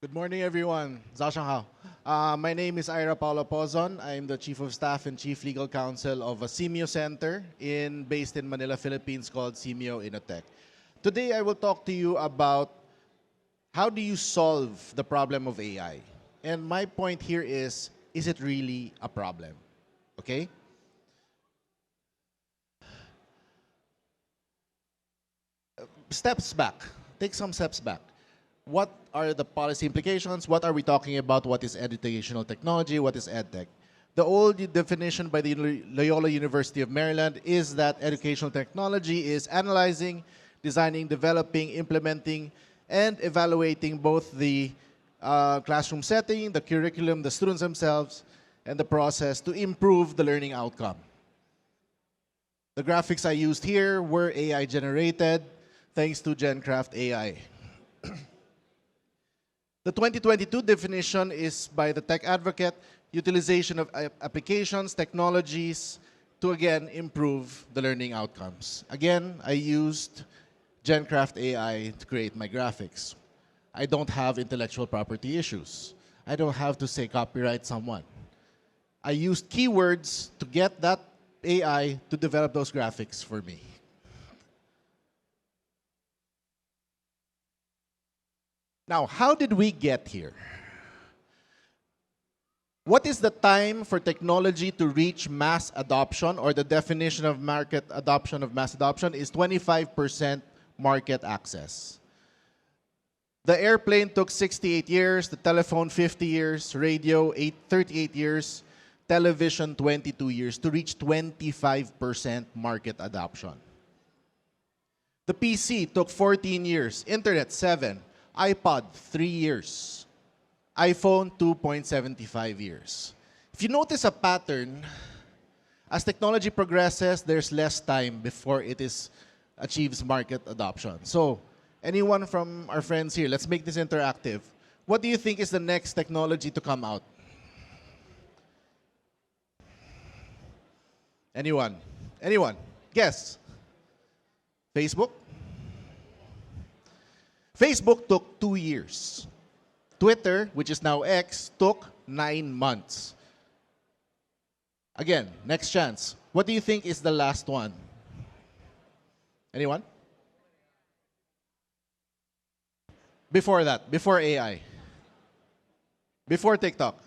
Good morning, everyone. Zashang my name is Ira Paulo Pozon. I'm the Chief of Staff and Chief Legal Counsel of a CMIO Center based in Manila, Philippines called CMIO Innotech. Today, I will talk to you about how do you solve the problem of AI? And my point here is it really a problem? Okay? Steps back. Take some steps back. What are the policy implications? What are we talking about? What is educational technology? What is edtech? The old definition by the Loyola University of Maryland is that educational technology is analyzing, designing, developing, implementing, and evaluating both the classroom setting, the curriculum, the students themselves, and the process to improve the learning outcome. The graphics I used here were AI generated thanks to GenCraft AI. The 2022 definition is by the tech advocate, utilization of applications, technologies to again improve the learning outcomes. Again, I used GenCraft AI to create my graphics. I don't have intellectual property issues. I don't have to say copyright someone. I used keywords to get that AI to develop those graphics for me. Now, how did we get here? What is the time for technology to reach mass adoption, or the definition of market adoption of mass adoption is 25% market access. The airplane took 68 years, the telephone 50 years, radio 38 years, television 22 years to reach 25% market adoption. The PC took 14 years, internet 7, iPod 3 years, iPhone 2.75 years. If you notice a pattern, as technology progresses, there's less time before it achieves market adoption. So, anyone from our friends here, let's make this interactive. What do you think is the next technology to come out? Anyone? Anyone? Guess. Facebook? Facebook took 2 years. Twitter, which is now X, took 9 months. Again, next chance. What do you think is the last one? Anyone? Before that, before AI. Before TikTok.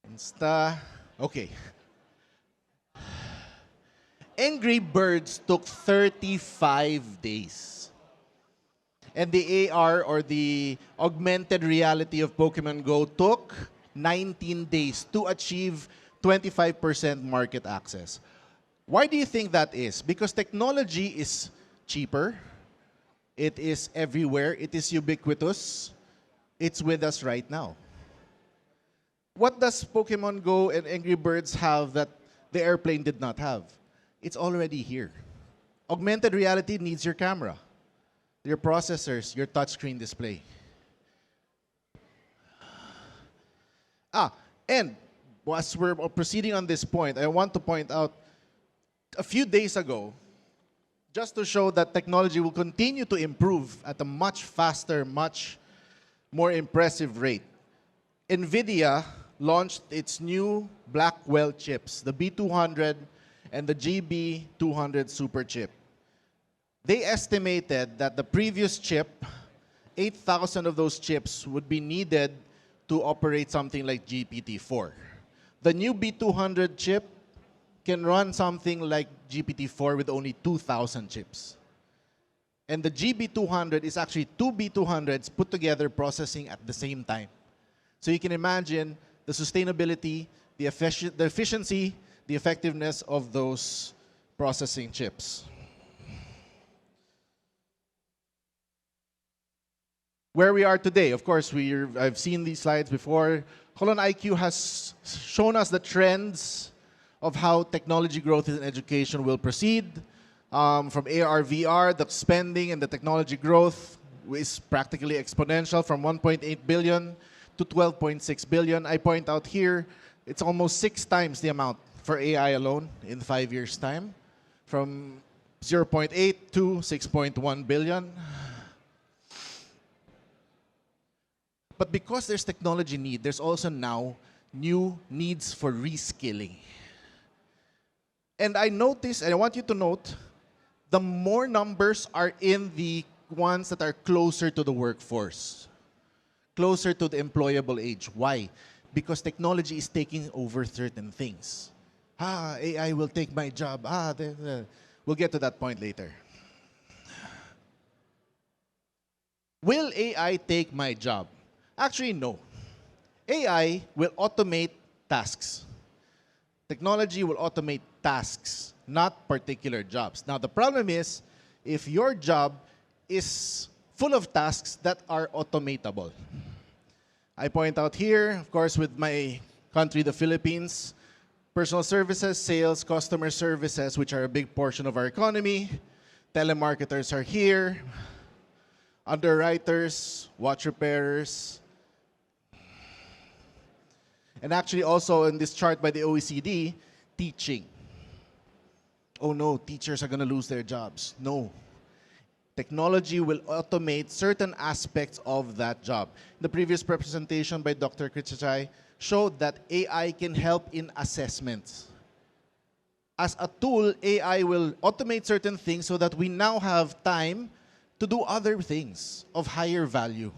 Insta. Okay. Angry Birds took 35 days. And the AR, or the augmented reality of Pokemon Go, took 19 days to achieve 25% market access. Why do you think that is? Because technology is cheaper, it is everywhere, it is ubiquitous, it's with us right now. What does Pokemon Go and Angry Birds have that the airplane did not have? It's already here. Augmented reality needs your camera, your processors, your touchscreen display. And as we're proceeding on this point, I want to point out a few days ago, just to show that technology will continue to improve at a much faster, much more impressive rate. NVIDIA launched its new Blackwell chips, the B200 and the GB200 super chip. They estimated that the previous chip, 8,000 of those chips would be needed to operate something like GPT-4. The new B200 chip can run something like GPT-4 with only 2,000 chips. And the GB200 is actually 2 B200s put together processing at the same time. So you can imagine the sustainability, the efficiency, the effectiveness of those processing chips. Where we are today, of course, I've seen these slides before. Colon IQ has shown us the trends of how technology growth in education will proceed. From AR, VR, the spending and the technology growth is practically exponential from 1.8 billion to 12.6 billion. I point out here, it's almost 6 times the amount for AI alone in 5 years' time, from 0.8 to 6.1 billion. But because there's technology need, there's also now new needs for reskilling. And I notice, and I want you to note, the more numbers are in the ones that are closer to the workforce, closer to the employable age. Why? Because technology is taking over certain things. AI will take my job. We'll get to that point later. Will AI take my job? Actually, no. AI will automate tasks. Technology will automate tasks, not particular jobs. Now, the problem is, if your job is full of tasks that are automatable. I point out here, of course, with my country, the Philippines, personal services, sales, customer services, which are a big portion of our economy. Telemarketers are here. Underwriters, watch repairers. And actually also in this chart by the OECD, teaching. Oh no, teachers are going to lose their jobs. No. Technology will automate certain aspects of that job. The previous presentation by Dr. Krichachai showed that AI can help in assessments. As a tool, AI will automate certain things so that we now have time to do other things of higher value.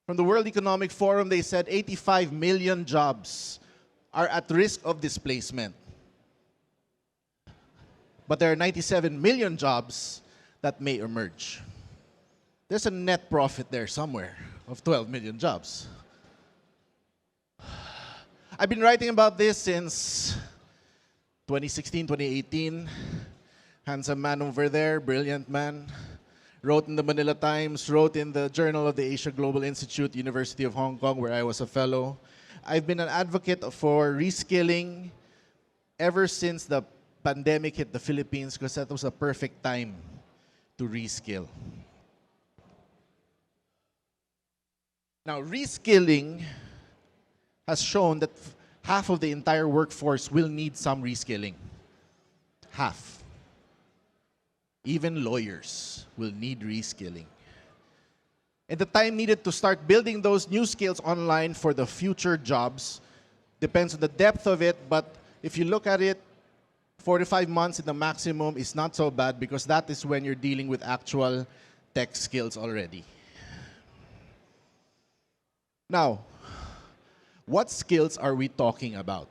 From the World Economic Forum, they said 85 million jobs are at risk of displacement. But there are 97 million jobs that may emerge. There's a net profit there somewhere of 12 million jobs. I've been writing about this since 2016, 2018. Handsome man over there, brilliant man. Wrote in the Manila Times, wrote in the Journal of the Asia Global Institute, University of Hong Kong, where I was a fellow. I've been an advocate for reskilling ever since the pandemic hit the Philippines, because that was a perfect time to reskill. Now, reskilling has shown that half of the entire workforce will need some reskilling. Half. Even lawyers will need reskilling. And the time needed to start building those new skills online for the future jobs depends on the depth of it, but if you look at it, 4 to 5 months in the maximum is not so bad, because that is when you're dealing with actual tech skills already. Now, what skills are we talking about?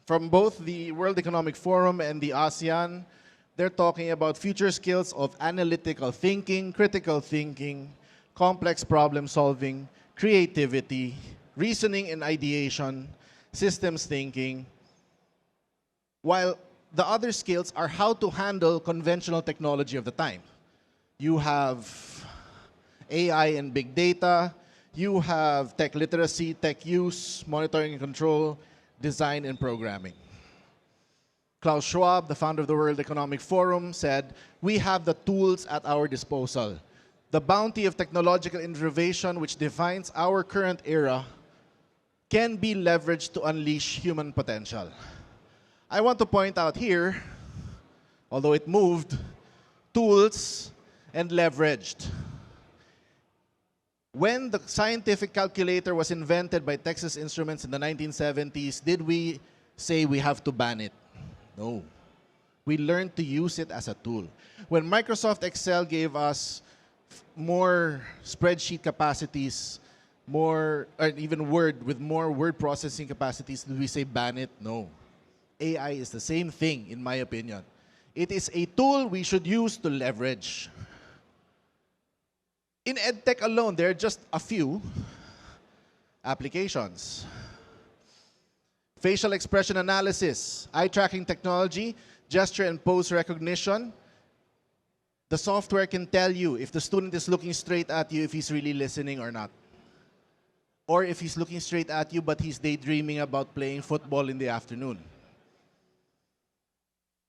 From both the World Economic Forum and the ASEAN, they're talking about future skills of analytical thinking, critical thinking, complex problem solving, creativity, reasoning and ideation, systems thinking, while the other skills are how to handle conventional technology of the time. You have AI and big data, you have tech literacy, tech use, monitoring and control, design and programming. Klaus Schwab, the founder of the World Economic Forum, said, "We have the tools at our disposal. The bounty of technological innovation which defines our current era can be leveraged to unleash human potential." I want to point out here, although it moved, tools and leveraged. When the scientific calculator was invented by Texas Instruments in the 1970s, did we say we have to ban it? No. We learned to use it as a tool. When Microsoft Excel gave us more spreadsheet capacities, or even Word, with more word processing capacities, did we say ban it? No. AI is the same thing, in my opinion. It is a tool we should use to leverage. In EdTech alone, there are just a few applications. Facial expression analysis, eye tracking technology, gesture and pose recognition. The software can tell you if the student is looking straight at you, if he's really listening or not. Or if he's looking straight at you, but he's daydreaming about playing football in the afternoon.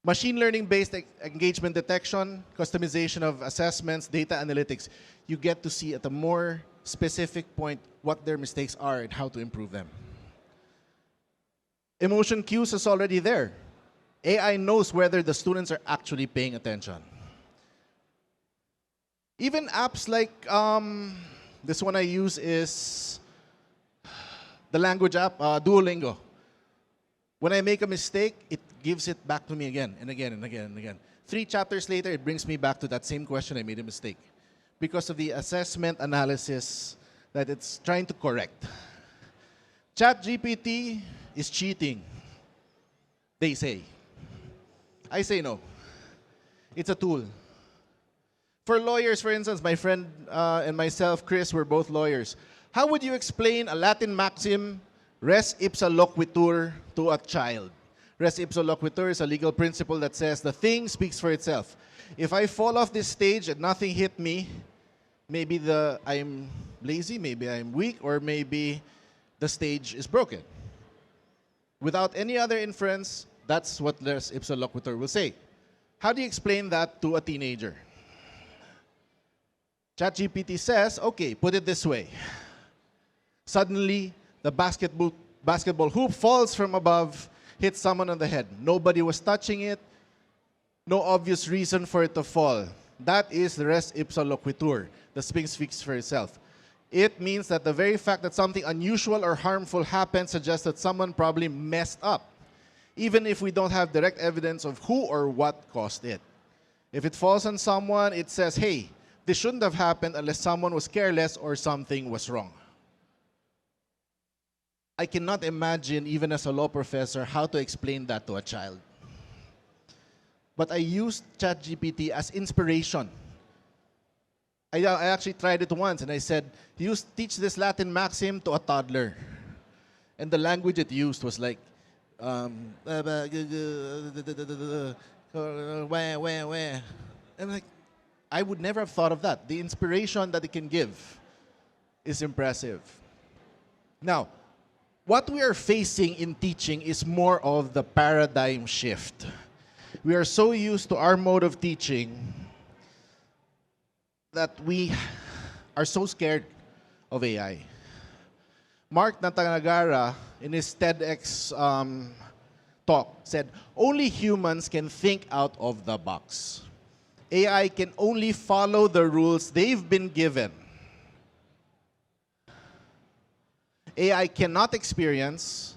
Machine learning-based engagement detection, customization of assessments, data analytics. You get to see at a more specific point what their mistakes are and how to improve them. Emotion cues is already there. AI knows whether the students are actually paying attention. Even apps like this one I use is the language app, Duolingo. When I make a mistake, it gives it back to me again and again and again and again. 3 chapters later, it brings me back to that same question I made a mistake because of the assessment analysis that it's trying to correct. ChatGPT is cheating, they say. I say no. It's a tool. For lawyers, for instance, my friend and myself, Chris, we're both lawyers. How would you explain a Latin maxim, res ipsa loquitur, to a child? Res ipsa loquitur is a legal principle that says the thing speaks for itself. If I fall off this stage and nothing hit me, maybe I'm lazy, maybe I'm weak, or maybe the stage is broken. Without any other inference, that's what res ipsa loquitur will say. How do you explain that to a teenager? ChatGPT says, okay, put it this way. Suddenly, the basketball hoop falls from above, hits someone on the head. Nobody was touching it. No obvious reason for it to fall. That is the res ipsa loquitur. The thing speaks for itself. It means that the very fact that something unusual or harmful happened suggests that someone probably messed up, even if we don't have direct evidence of who or what caused it. If it falls on someone, it says, hey, this shouldn't have happened unless someone was careless or something was wrong. I cannot imagine, even as a law professor, how to explain that to a child. But I used ChatGPT as inspiration. I actually tried it once, and I said, teach this Latin maxim to a toddler. And the language it used was like, I'm like, I would never have thought of that. The inspiration that it can give is impressive. Now, what we are facing in teaching is more of the paradigm shift. We are so used to our mode of teaching that we are so scared of AI. Mark Natanagara, in his TEDx talk, said, only humans can think out of the box. AI can only follow the rules they've been given. AI cannot experience,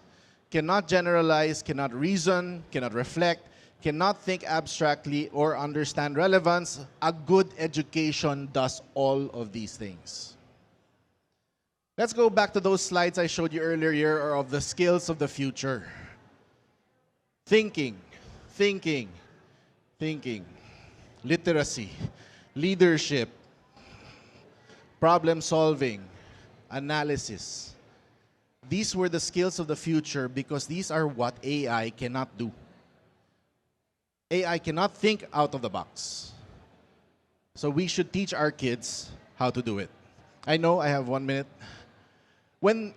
cannot generalize, cannot reason, cannot reflect, cannot think abstractly or understand relevance. A good education does all of these things. Let's go back to those slides I showed you earlier of the skills of the future. Thinking, thinking, thinking. Literacy, leadership, problem solving, analysis. These were the skills of the future because these are what AI cannot do. AI cannot think out of the box. So we should teach our kids how to do it. I know I have 1 minute. When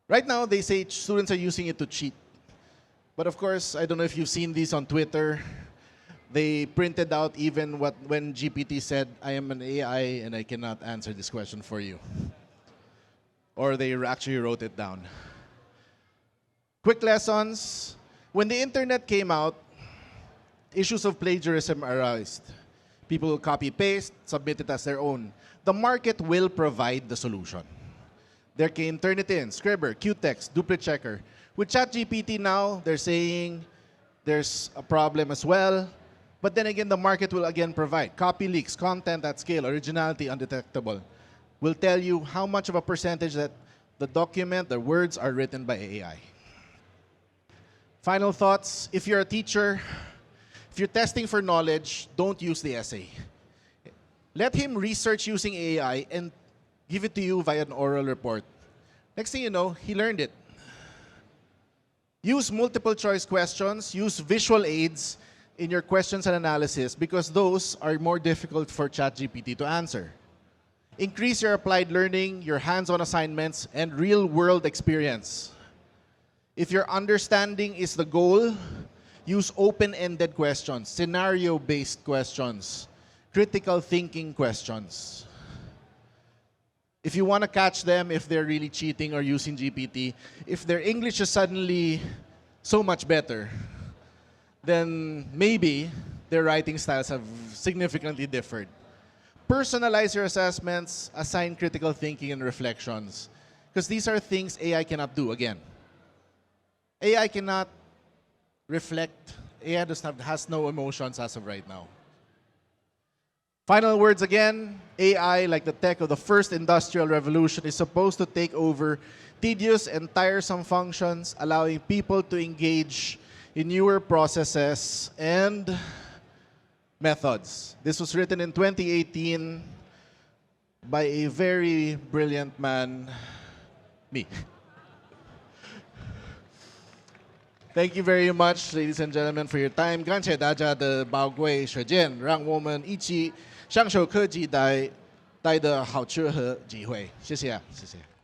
right now they say students are using it to cheat. But of course, I don't know if you've seen these on Twitter. They printed out even when GPT said, I am an AI and I cannot answer this question for you. Or they actually wrote it down. Quick lessons. When the internet came out, issues of plagiarism arised. People will copy-paste, submit it as their own. The market will provide the solution. There came Turnitin, Scribber, Qtext, Duplicate Checker. With ChatGPT now, they're saying there's a problem as well. But then again, the market will again provide. Copy leaks, content at scale, originality undetectable. Will tell you how much of a percentage that the document, the words are written by AI. Final thoughts. If you're a teacher, if you're testing for knowledge, don't use the essay. Let him research using AI and give it to you via an oral report. Next thing you know, he learned it. Use multiple choice questions, use visual aids in your questions and analysis because those are more difficult for ChatGPT to answer. Increase your applied learning, your hands-on assignments, and real-world experience. If your understanding is the goal, use open-ended questions, scenario-based questions, critical thinking questions. If you want to catch them if they're really cheating or using GPT, if their English is suddenly so much better, then maybe their writing styles have significantly differed. Personalize your assessments, assign critical thinking and reflections. Because these are things AI cannot do, again. AI cannot reflect. AI has no emotions as of right now. Final words again, AI, like the tech of the first industrial revolution, is supposed to take over tedious and tiresome functions, allowing people to engage in newer processes and methods. This was written in 2018 by a very brilliant man, me. Thank you very much, ladies and gentlemen, for your time. 感谢大家的宝贵时间，让我们一起享受科技带来的好处和机会。谢谢，谢谢。